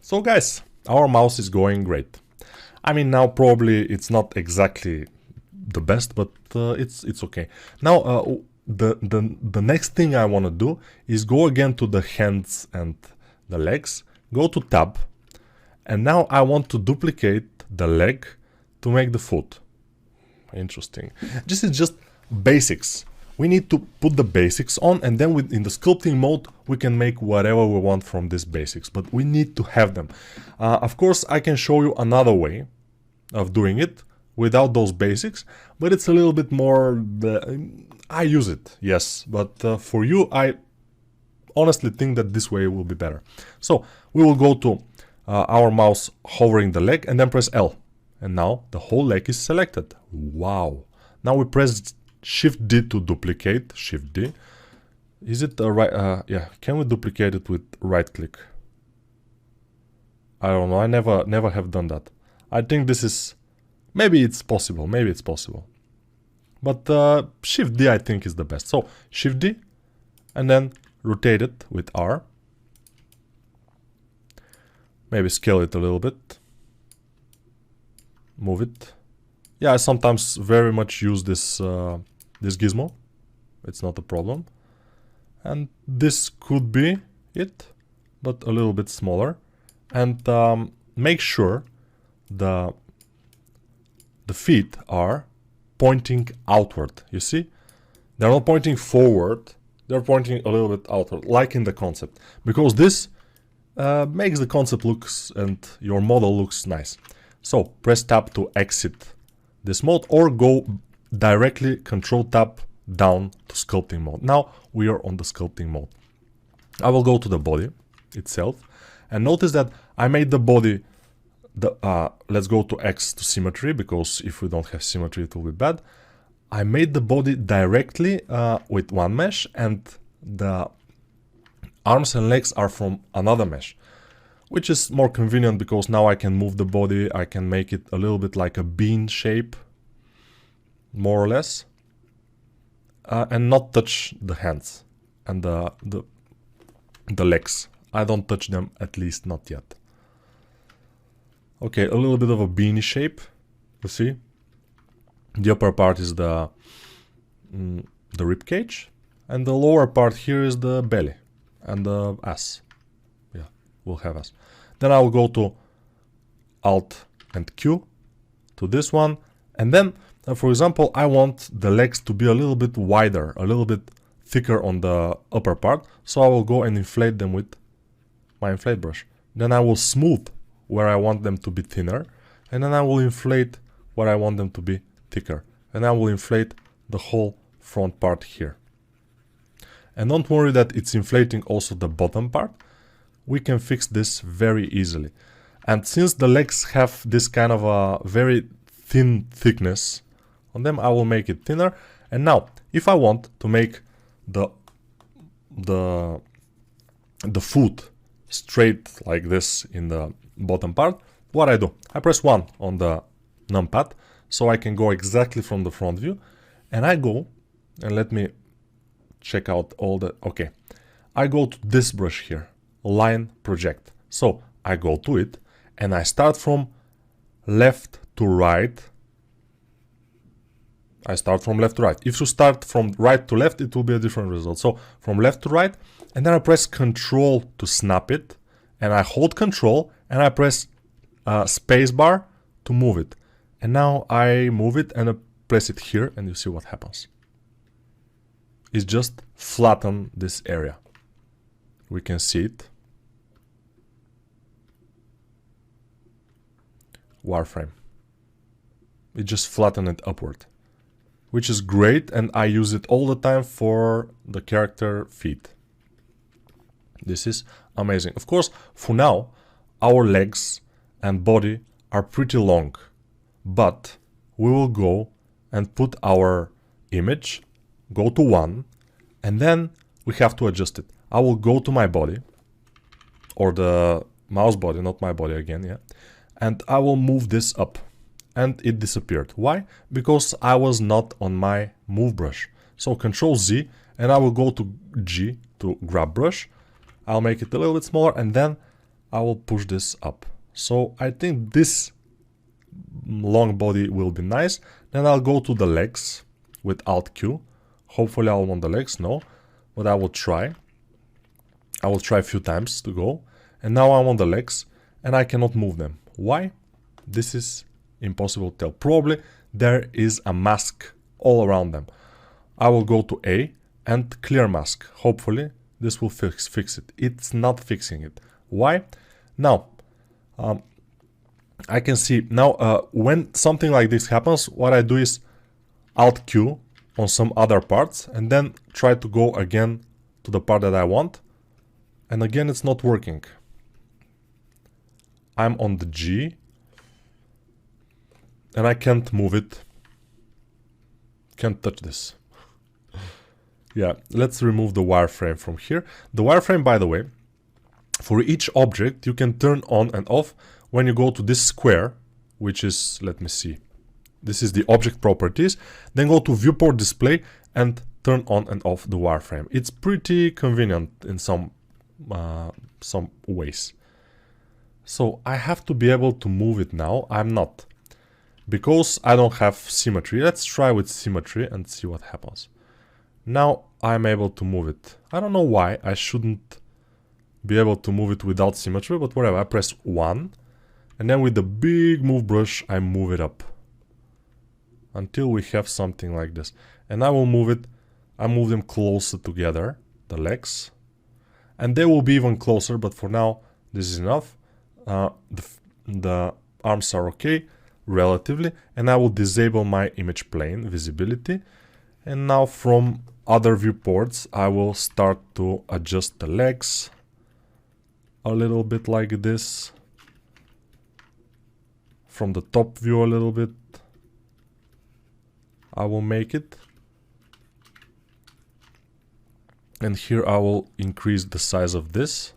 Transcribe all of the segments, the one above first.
So guys, our mouse is going great. I mean, now probably it's not exactly the best, but it's okay. Now the next thing I want to do is go again to the hands and the legs, go to tab, and now I want to duplicate the leg to make the foot. Interesting. This is just basics. We need to put the basics on, and then in the sculpting mode we can make whatever we want from these basics, but we need to have them. Of course, I can show you another way of doing it without those basics, but it's a little bit more... I use it, yes, but for you, I honestly think that this way will be better. So we will go to our mouse hovering the leg and then press L, and now the whole leg is selected. Wow! Now we press Shift D to duplicate. Shift D. Is it the right? Yeah. Can we duplicate it with right click? I don't know. I never have done that. I think this is... Maybe it's possible. Maybe it's possible. But Shift D I think is the best. So Shift D, and then rotate it with R. Maybe scale it a little bit. Move it. Yeah, I sometimes very much use this this gizmo. It's not a problem. And this could be it, but a little bit smaller. And make sure the feet are pointing outward. You see? They're not pointing forward. They're pointing a little bit outward, like in the concept. Because this makes the concept looks and your model looks nice. So press tab to exit this mode, or go directly Control tab down to sculpting mode. Now we are on the sculpting mode. I will go to the body itself, and notice that I made the body let's go to X to symmetry, because if we don't have symmetry it will be bad. I made the body directly with one mesh, and the arms and legs are from another mesh, which is more convenient because now I can move the body. I can make it a little bit like a bean shape, more or less, and not touch the hands and the legs. I don't touch them, at least not yet. Okay, a little bit of a beanie shape, you see. The upper part is the rib cage, and the lower part here is the belly and the ass. Yeah, we'll have ass. Then I will go to Alt and Q to this one, and then for example I want the legs to be a little bit wider, a little bit thicker on the upper part, so I will go and inflate them with my inflate brush. Then I will smooth where I want them to be thinner, and then I will inflate where I want them to be thicker, and I will inflate the whole front part here. And don't worry that it's inflating also the bottom part. We can fix this very easily. And since the legs have this kind of a very thin thickness on them, I will make it thinner. And now if I want to make the foot straight like this in the bottom part, what I do? I press 1 on the numpad, so I can go exactly from the front view, and I go, and let me check out all the... Okay, I go to this brush here, line project. So I go to it, and I start from left to right. I start from left to right. If you start from right to left, it will be a different result. So from left to right, and then I press Control to snap it, and I hold Control, and I press spacebar to move it. And now I move it and I press it here, and you see what happens. It's just flatten this area. We can see it. Wireframe. It just flattened it upward, which is great, and I use it all the time for the character feet. This is amazing. Of course, for now, our legs and body are pretty long, but we will go and put our image, go to 1, and then we have to adjust it. I will go to my body, or the mouse body, not my body again, yeah, and I will move this up, and it disappeared. Why? Because I was not on my move brush. So Control Z, and I will go to G to grab brush. I'll make it a little bit smaller, and then I will push this up. So I think this long body will be nice. Then I'll go to the legs with Alt Q. Hopefully I'll want the legs, no, but I will try. I will try a few times to go. And now I'm on the legs and I cannot move them. Why? This is impossible to tell. Probably there is a mask all around them. I will go to A and clear mask. Hopefully this will fix it. It's not fixing it. Why? Now, I can see now when something like this happens, what I do is Alt Q on some other parts and then try to go again to the part that I want. And again, it's not working. I'm on the G and I can't move it. Can't touch this. Yeah, let's remove the wireframe from here. The wireframe, by the way, for each object, you can turn on and off when you go to this square, which is, let me see, this is the object properties. Then go to viewport display and turn on and off the wireframe. It's pretty convenient in some ways. So I have to be able to move it now. I'm not, because I don't have symmetry. Let's try with symmetry and see what happens. Now I'm able to move it. I don't know why I shouldn't be able to move it without symmetry, but whatever. I press 1 and then with the big move brush I move it up until we have something like this. And I will move it. I move them closer together, the legs, and they will be even closer, but for now this is enough. The arms are okay relatively, and I will disable my image plane visibility. And now from other viewports I will start to adjust the legs a little bit like this. From the top view a little bit I will make it. And here I will increase the size of this.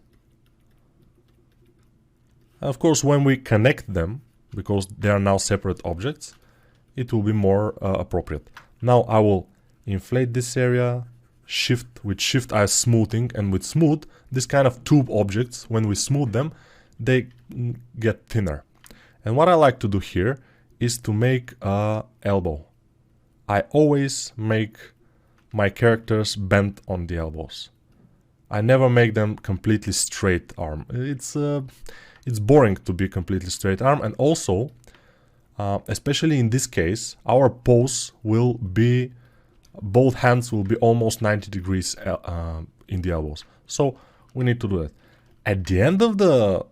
And of course, when we connect them, because they are now separate objects, it will be more appropriate. Now I will inflate this area, with shift I smoothing, and with smooth, this kind of tube objects, when we smooth them, they get thinner. And what I like to do here is to make a elbow. I always make my characters bent on the elbows. I never make them completely straight arm. It's boring to be completely straight arm, and also, especially in this case, our pose will be, both hands will be almost 90 degrees in the elbows. So we need to do that. At the end of the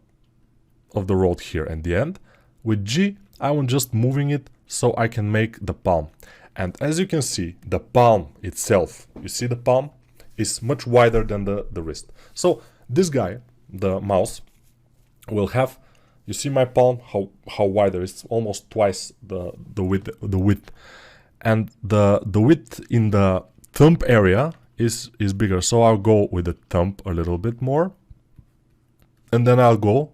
road here, at the end, with G, I'm just moving it so I can make the palm. And as you can see, the palm itself, you see the palm, is much wider than the wrist. So this guy, the mouse, will have, you see my palm, how wider, it's almost twice the width. And the width in the thumb area is bigger. So I'll go with the thumb a little bit more. And then I'll go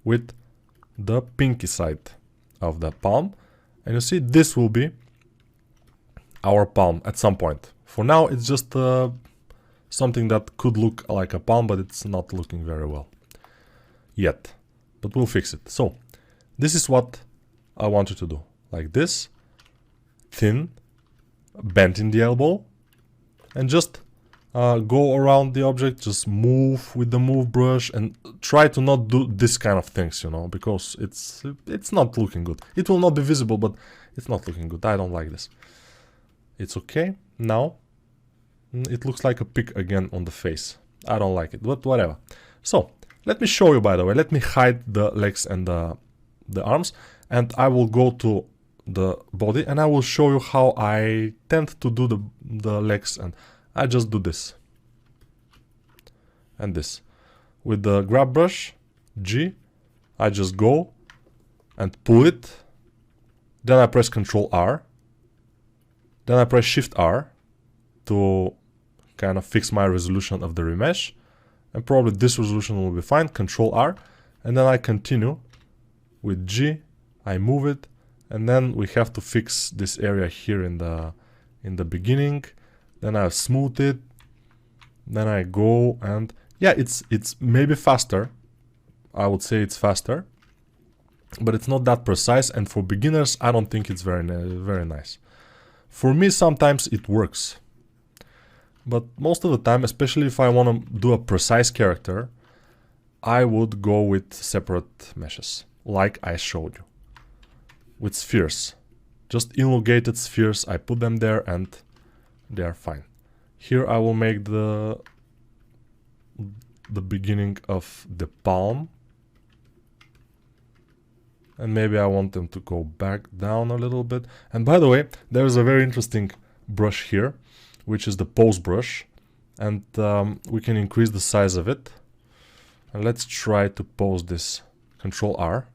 with the pinky side of the palm. And you see, this will be our palm at some point. For now, it's just something that could look like a palm, but it's not looking very well yet. But we'll fix it. So this is what I want you to do. Like this, thin, bent in the elbow, and just go around the object, just move with the move brush, and try to not do this kind of things, you know, because it's not looking good. It will not be visible, but it's not looking good. I don't like this. It's okay. Now it looks like a pig again on the face. I don't like it, but whatever. So let me show you, by the way. Let me hide the legs and the arms, and I will go to the body and I will show you how I tend to do the legs. And I just do this and this with the grab brush G. I just go and pull it, then I press Ctrl R, then I press Shift R to kind of fix my resolution of the remesh, and probably this resolution will be fine. Ctrl R, and then I continue with G. I move it, and then we have to fix this area here in the beginning. Then I smooth it, then I go, and yeah, it's maybe faster I would say it's faster, but it's not that precise, and for beginners I don't think it's very nice. For me sometimes it works, but most of the time, especially if I want to do a precise character, I would go with separate meshes, like I showed you. With spheres, just elongated spheres, I put them there and they are fine. Here I will make the beginning of the palm, and maybe I want them to go back down a little bit. And by the way, there is a very interesting brush here, which is the pose brush, and we can increase the size of it. And let's try to pose this. Control R,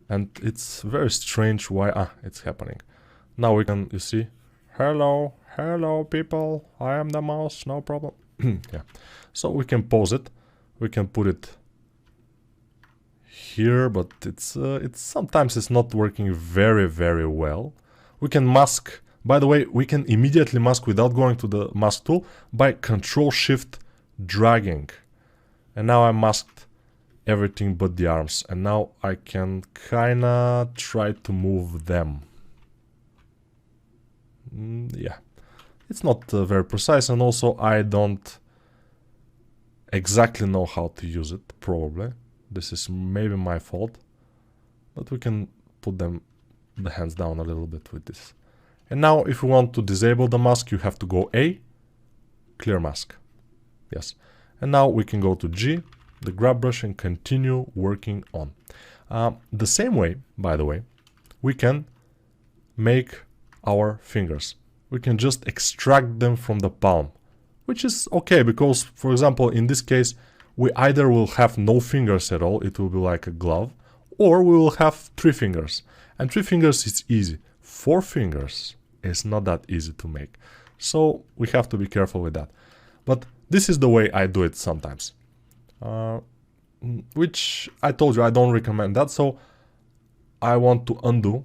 and it's very strange why it's happening. Now we can, you see, hello people, I am the mouse, no problem. Yeah, so we can pose it. We can put it here, but it's sometimes it's not working very well. We can mask. By the way, we can immediately mask without going to the mask tool by Control Shift dragging. And now I masked everything but the arms, and now I can kinda try to move them. Yeah, it's not very precise, and also I don't exactly know how to use it, probably. This is maybe my fault, but we can put the hands down a little bit with this. And now if we want to disable the mask, you have to go A, clear mask. Yes. And now we can go to G, the grab brush, and continue working on. The same way, by the way, we can make our fingers. We can just extract them from the palm, which is okay, because, for example, in this case, we either will have no fingers at all, it will be like a glove, or we will have 3 fingers. And 3 fingers is easy. 4 fingers is not that easy to make. So we have to be careful with that. But this is the way I do it sometimes. Which I told you I don't recommend that, so I want to undo,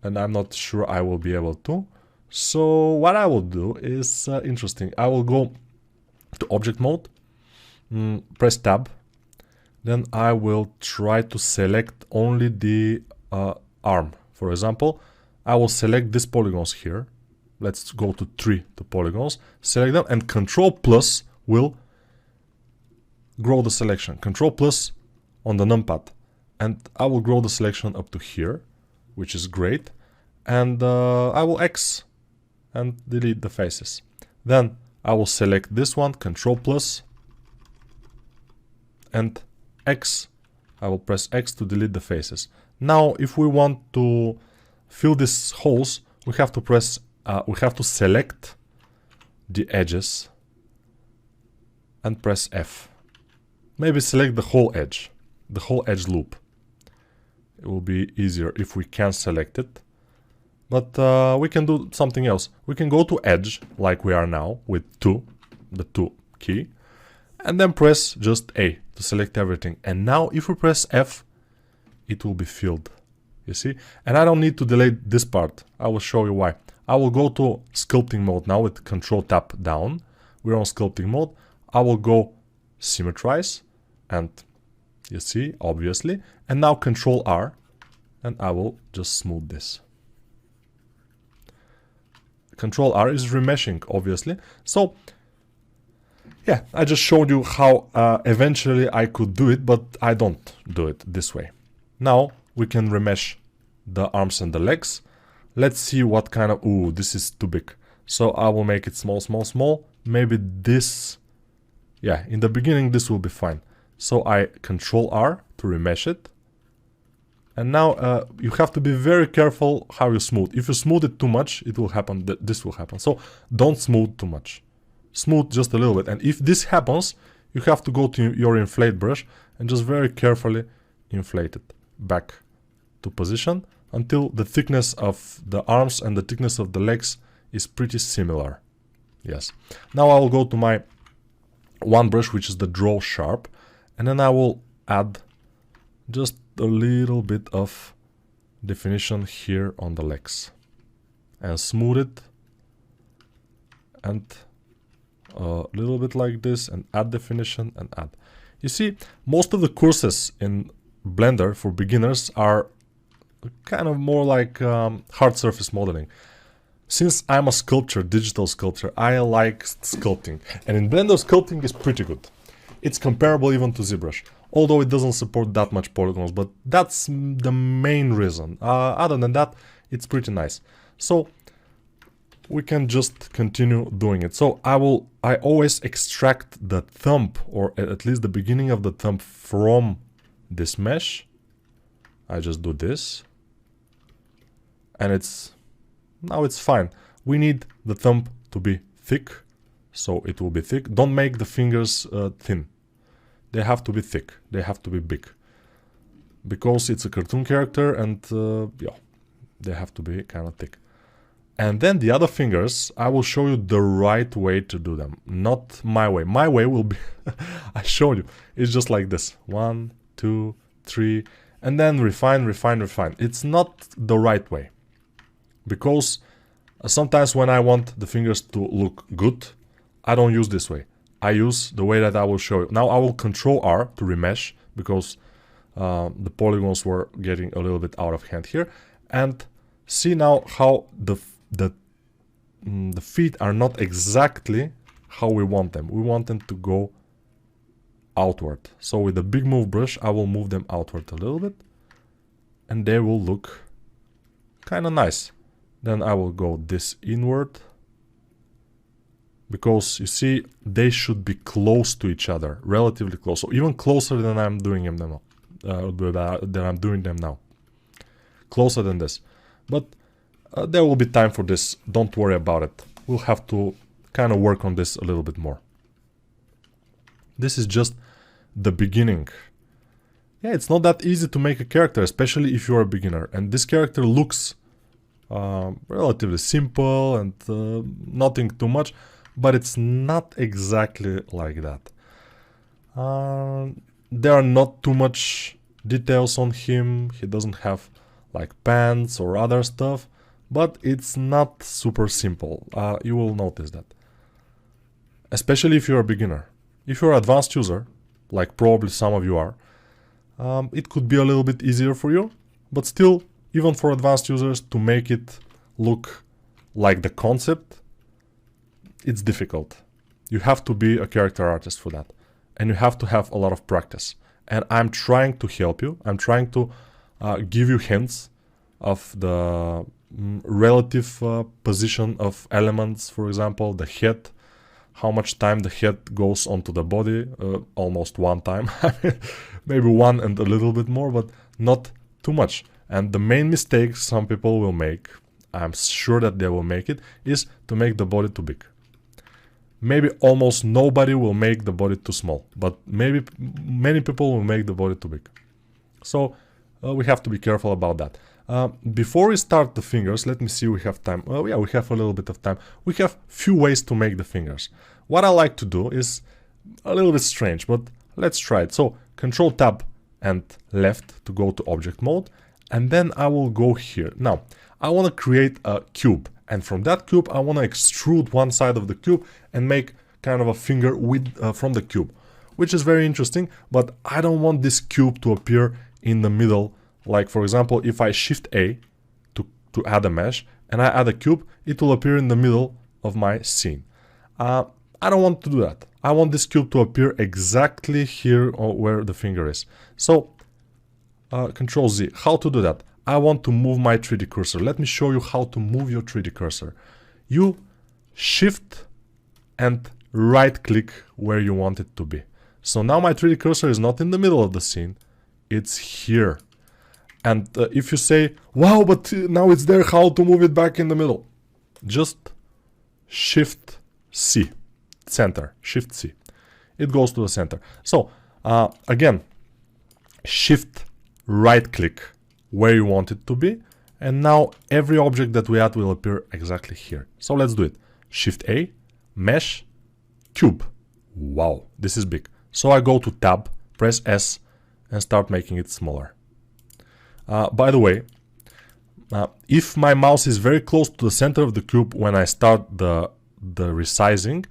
and I'm not sure I will be able to. So what I will do is interesting. I will go to object mode, press tab, then I will try to select only the arm. For example, I will select these polygons here. Let's go to 3 polygons, select them, and Control plus will grow the selection. Control plus on the numpad, and I will grow the selection up to here, which is great. And I will X and delete the faces. Then I will select this one, Control plus, and X. I will press X to delete the faces. Now, if we want to fill these holes, we have to press, we have to select the edges and press F. Maybe select the whole edge loop. It will be easier if we can select it. But we can do something else. We can go to edge, like we are now, with 2, the 2 key, and then press just A to select everything. And now if we press F, it will be filled, you see? And I don't need to delete this part. I will show you why. I will go to sculpting mode now with Control tap down. We're on sculpting mode. I will go symmetrize, and you see, obviously. And now Control R, and I will just smooth this. Control R is remeshing, obviously. So, yeah, I just showed you how eventually I could do it, but I don't do it this way. Now we can remesh the arms and the legs. Let's see what kind of... Ooh, this is too big. So I will make it small, small, small. Maybe this... Yeah, in the beginning this will be fine. So I Control R to remesh it. And now you have to be very careful how you smooth. If you smooth it too much, it will happen, this will happen. So don't smooth too much. Smooth just a little bit. And if this happens, you have to go to your inflate brush and just very carefully inflate it back to position until the thickness of the arms and the thickness of the legs is pretty similar. Yes. Now I will go to my one brush, which is the draw sharp, and then I will add just a little bit of definition here on the legs and smooth it, and a little bit like this, and add definition and add. You see, most of the courses in Blender for beginners are kind of more like hard surface modeling. Since I'm a sculptor, digital sculptor, I like sculpting. And in Blender, sculpting is pretty good. It's comparable even to ZBrush, although it doesn't support that much polygons, but that's the main reason. Other than that, it's pretty nice. So we can just continue doing it. So I always extract the thumb, or at least the beginning of the thumb, from this mesh. I just do this, and now it's fine. We need the thumb to be thick, so it will be thick. Don't make the fingers thin. They have to be thick. They have to be big, because it's a cartoon character, and yeah, they have to be kind of thick. And then the other fingers, I will show you the right way to do them, not my way. My way will be, I showed you, it's just like this. 1, 2, 3, and then refine, refine, refine. It's not the right way, because sometimes when I want the fingers to look good, I don't use this way. I use the way that I will show you. Now I will Control R to remesh, because the polygons were getting a little bit out of hand here. And see now how the feet are not exactly how we want them. We want them to go outward. So with the big move brush, I will move them outward a little bit, and they will look kind of nice. Then I will go this inward, because you see, they should be close to each other, relatively close, so even closer than I'm doing them now. Closer than this. But there will be time for this, don't worry about it. We'll have to kind of work on this a little bit more. This is just the beginning. Yeah, it's not that easy to make a character, especially if you're a beginner. And this character looks relatively simple and nothing too much, but it's not exactly like that. There are not too much details on him. He doesn't have like pants or other stuff, but it's not super simple. You will notice that, especially if you're a beginner. If you're an advanced user, like probably some of you are, it could be a little bit easier for you, but still, even for advanced users, to make it look like the concept, it's difficult. You have to be a character artist for that, and you have to have a lot of practice. And I'm trying to help you. I'm trying to give you hints of the relative position of elements. For example, the head, how much time the head goes onto the body, almost 1 time. Maybe 1 and a little bit more, but not too much. And the main mistake some people will make, I'm sure that they will make it, is to make the body too big. Maybe almost nobody will make the body too small, but maybe many people will make the body too big. So we have to be careful about that. Before we start the fingers, let me see, we have time. Yeah, we have a little bit of time. We have few ways to make the fingers. What I like to do is a little bit strange, but let's try it. So Control Tab and left to go to object mode, and then I will go here. Now, I want to create a cube, and from that cube, I want to extrude one side of the cube and make kind of a finger with from the cube, which is very interesting, but I don't want this cube to appear in the middle. Like, for example, if I Shift A to add a mesh and I add a cube, it will appear in the middle of my scene. I don't want to do that. I want this cube to appear exactly here where the finger is. So, Control Z. How to do that? I want to move my 3D cursor. Let me show you how to move your 3D cursor. You Shift and right click where you want it to be. So now my 3D cursor is not in the middle of the scene, it's here. And if you say, wow, but now it's there, how to move it back in the middle? Just Shift C, center, Shift C. It goes to the center. So again, Shift right click where you want it to be. And now every object that we add will appear exactly here. So let's do it. Shift A, Mesh, Cube. Wow, this is big. So I go to Tab, press S, and start making it smaller. By the way, if my mouse is very close to the center of the cube when I start the resizing,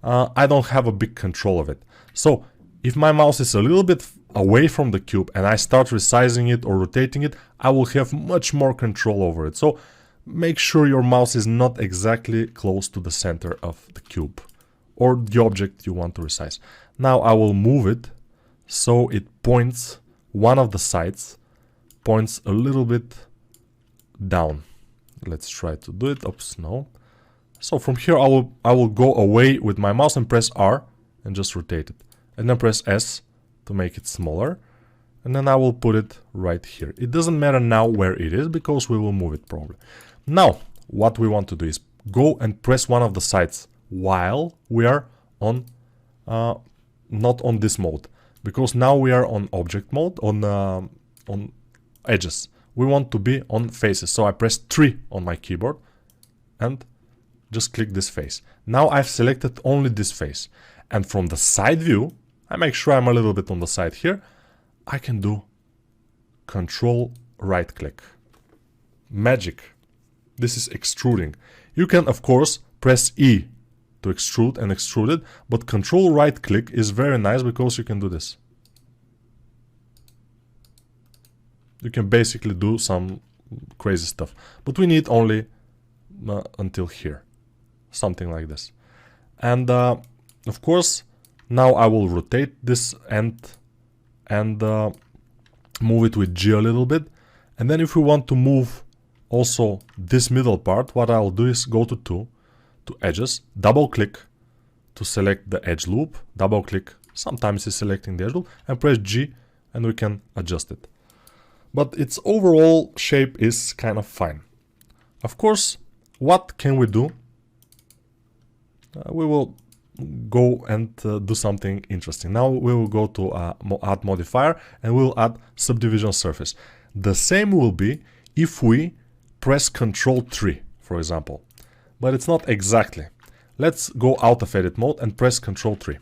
I don't have a big control of it. So if my mouse is a little bit away from the cube and I start resizing it or rotating it, I will have much more control over it. So make sure your mouse is not exactly close to the center of the cube or the object you want to resize. Now I will move it so it points, one of the sides points a little bit down. Let's try to do it. Oops, no. So from here I will go away with my mouse and press R and just rotate it. And then press S to make it smaller. And then I will put it right here. It doesn't matter now where it is because we will move it probably. Now, what we want to do is go and press one of the sides while we are on, not on this mode. Because now we are on object mode, on edges. We want to be on faces. So I press 3 on my keyboard and just click this face. Now I've selected only this face. And from the side view, I make sure I'm a little bit on the side here. I can do Control right click. Magic. This is extruding. You can of course press E to extrude and extrude it, but Control right click is very nice because you can do this. You can basically do some crazy stuff, but we need only until here, something like this. And of course, now I will rotate this and move it with G a little bit. And then if we want to move also this middle part, what I'll do is go to 2, to edges, double click to select the edge loop, double click, sometimes it's selecting the edge loop, and press G and we can adjust it. But its overall shape is kind of fine. Of course, what can we do? We will go and do something interesting. Now we will go to add modifier and we'll add subdivision surface. The same will be if we press Ctrl 3, for example. But it's not exactly. Let's go out of edit mode and press Ctrl 3.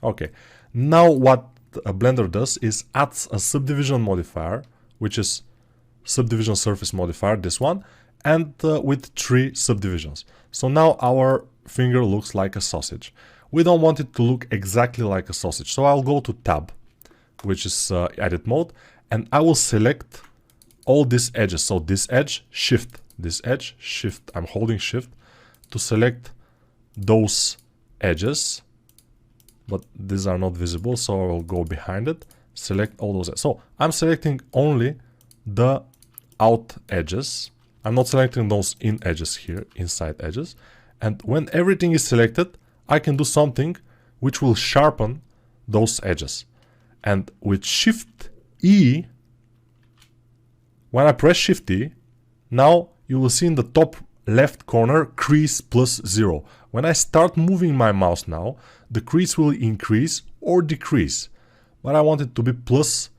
Okay. Now what Blender does is adds a subdivision modifier, which is subdivision surface modifier, this one, and with 3 subdivisions. So now our finger looks like a sausage. We don't want it to look exactly like a sausage. So I'll go to tab, which is edit mode, and I will select all these edges. So this edge, shift, this edge, shift. I'm holding shift to select those edges, but these are not visible. So I will go behind it, select all those. So I'm selecting only the out edges. I'm not selecting those in edges here, inside edges. And when everything is selected, I can do something which will sharpen those edges. And with Shift E, when I press Shift E, now you will see in the top left corner crease +0. When I start moving my mouse now, the crease will increase or decrease. But I want it to be plus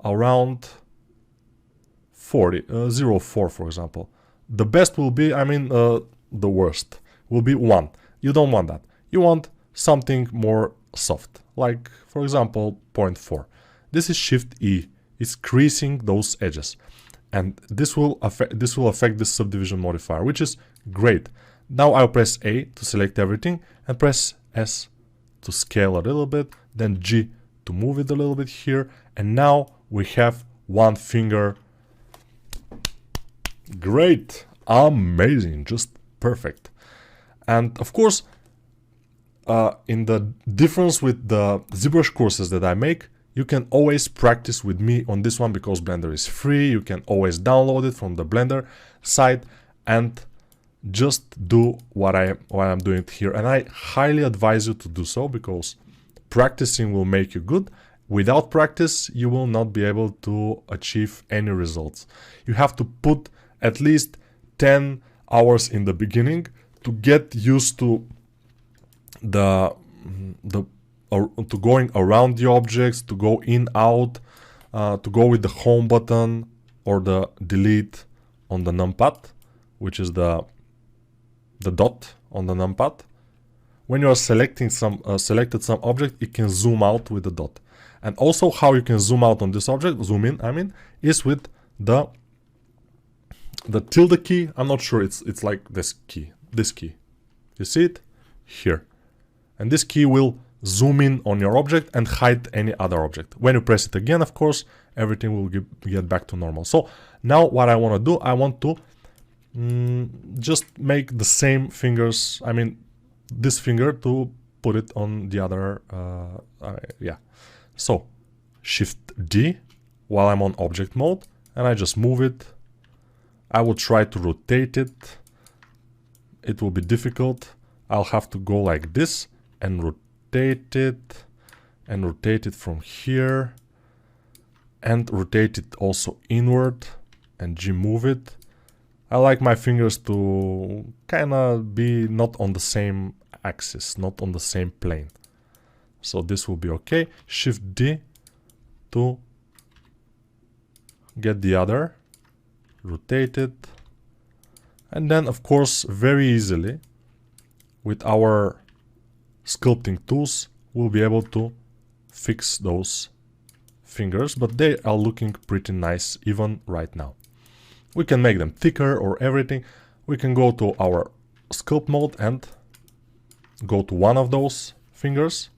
around 40, 0.4 for example. The best will be, the worst will be 1. You don't want that. You want something more soft, like for example 0.4. This is Shift E. It's creasing those edges, and this will affect this subdivision modifier, which is great. Now I'll press A to select everything and press S to scale a little bit, then G to move it a little bit here, and now we have one finger. Great, amazing, just perfect. And of course, in the difference with the ZBrush courses that I make, you can always practice with me on this one because Blender is free. You can always download it from the Blender site and just do what I'm doing here. And I highly advise you to do so because practicing will make you good. Without practice, you will not be able to achieve any results. You have to put at least 10 hours in the beginning to get used to to going around the objects, to go in, out, to go with the home button or the delete on the numpad, which is the dot on the numpad. When you are selecting selected some object, it can zoom out with the dot. And also how you can zoom out on this object, zoom in, is with the tilde key. I'm not sure, it's like this key. You see it? Here. And this key will zoom in on your object and hide any other object. When you press it again, of course, everything will get back to normal. So now what I want to do, I want to just make the same fingers, I mean this finger, to put it on the other, yeah. So Shift D while I'm on object mode, and I just move it. I will try to rotate it. It will be difficult. I'll have to go like this and rotate it from here, and rotate it also inward, and G move it. I like my fingers to kind of be not on the same axis, not on the same plane. So this will be okay. Shift D to get the other, rotate it, and then of course very easily with our sculpting tools we'll be able to fix those fingers, but they are looking pretty nice even right now. We can make them thicker or everything. We can go to our sculpt mode and go to one of those fingers.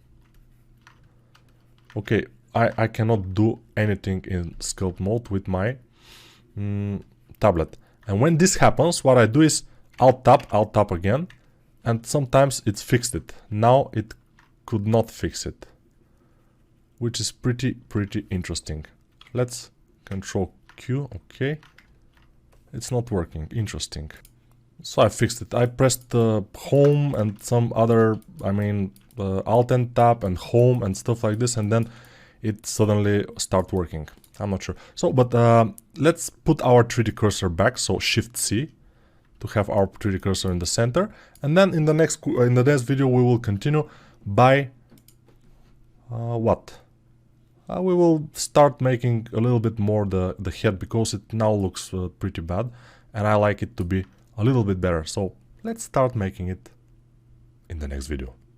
Okay, I cannot do anything in sculpt mode with my tablet. And when this happens, what I do is Alt tap again, and sometimes it's fixed it. Now it could not fix it, which is pretty interesting. Let's Control Q, okay. It's not working, interesting. So I fixed it. I pressed home and some other, I mean, Alt and Tab and home and stuff like this, and then it suddenly start working. I'm not sure. So, but let's put our 3D cursor back. So Shift C to have our 3D cursor in the center, and then in the next video we will continue by what? We will start making a little bit more the head, because it now looks pretty bad, and I like it to be a little bit better. So let's start making it in the next video.